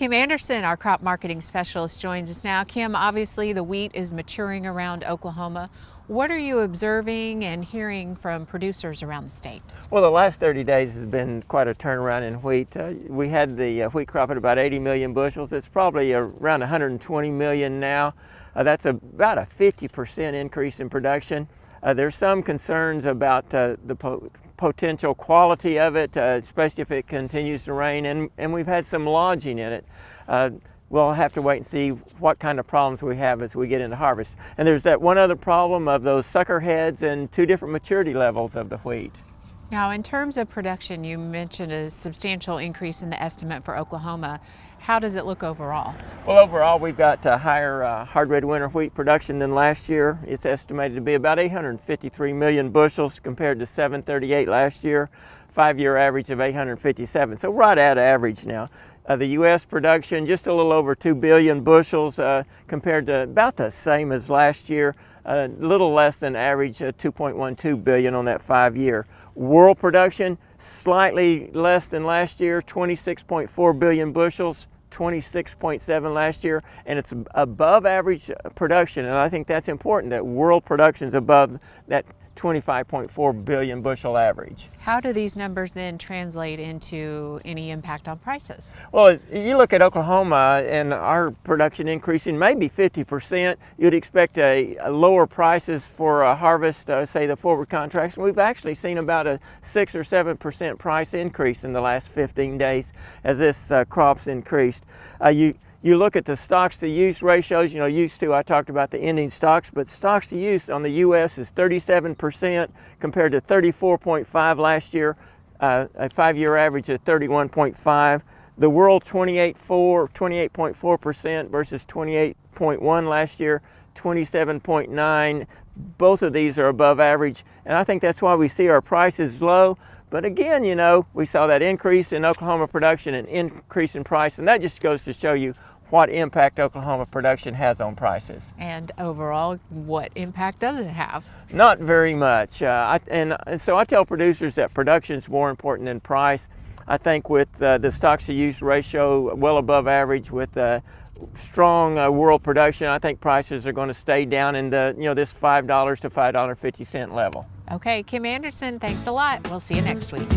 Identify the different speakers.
Speaker 1: Kim Anderson, our crop marketing specialist, joins us now. Kim, obviously the wheat is maturing around Oklahoma. What are you observing and hearing from producers around the state?
Speaker 2: Well, the last 30 days has been quite a turnaround in wheat. We had the wheat crop at about 80 million bushels. It's probably around 120 million now. That's about a 50% increase in production. There's some concerns about the potential quality of it, especially if it continues to rain, and we've had some lodging in it. We'll have to wait and see what kind of problems we have as we get into harvest. And there's that one other problem of those sucker heads and two different maturity levels of the wheat.
Speaker 1: Now, in terms of production, you mentioned a substantial increase in the estimate for Oklahoma. How does it look overall?
Speaker 2: Well, overall, we've got higher hard red winter wheat production than last year. It's estimated to be about 853 million bushels compared to 738 last year, 5-year average of 857. So right at average now. The U.S. production just a little over 2 billion bushels compared to about the same as last year, a little less than average, 2.12 billion on that 5-year. World production slightly less than last year, 26.4 billion bushels, 26.7 last year, and it's above average production, and I think that's important that world production is above that 25.4 billion bushel average.
Speaker 1: How do these numbers then translate into any impact on prices?
Speaker 2: Well, you look at Oklahoma and our production increasing maybe 50%, you'd expect a lower prices for a harvest, say the forward contracts. We've actually seen about a 6 or 7% price increase in the last 15 days as this crop's increased. You look at the stocks to use ratios, used to, I talked about the ending stocks, but stocks to use on the U.S. is 37% compared to 34.5 last year, a 5-year average of 31.5. The world 28.4% versus 28.1 last year, 27.9. Both of these are above average, and I think that's why we see our prices low. But again, we saw that increase in Oklahoma production and increase in price, and that just goes to show you what impact Oklahoma production has on prices.
Speaker 1: And overall, what impact does it have?
Speaker 2: Not very much. So I tell producers that production is more important than price. I think with the stocks to use ratio well above average, with strong world production, I think prices are going to stay down in the this $5 to $5.50 level.
Speaker 1: Okay, Kim Anderson, thanks a lot. We'll see you next week.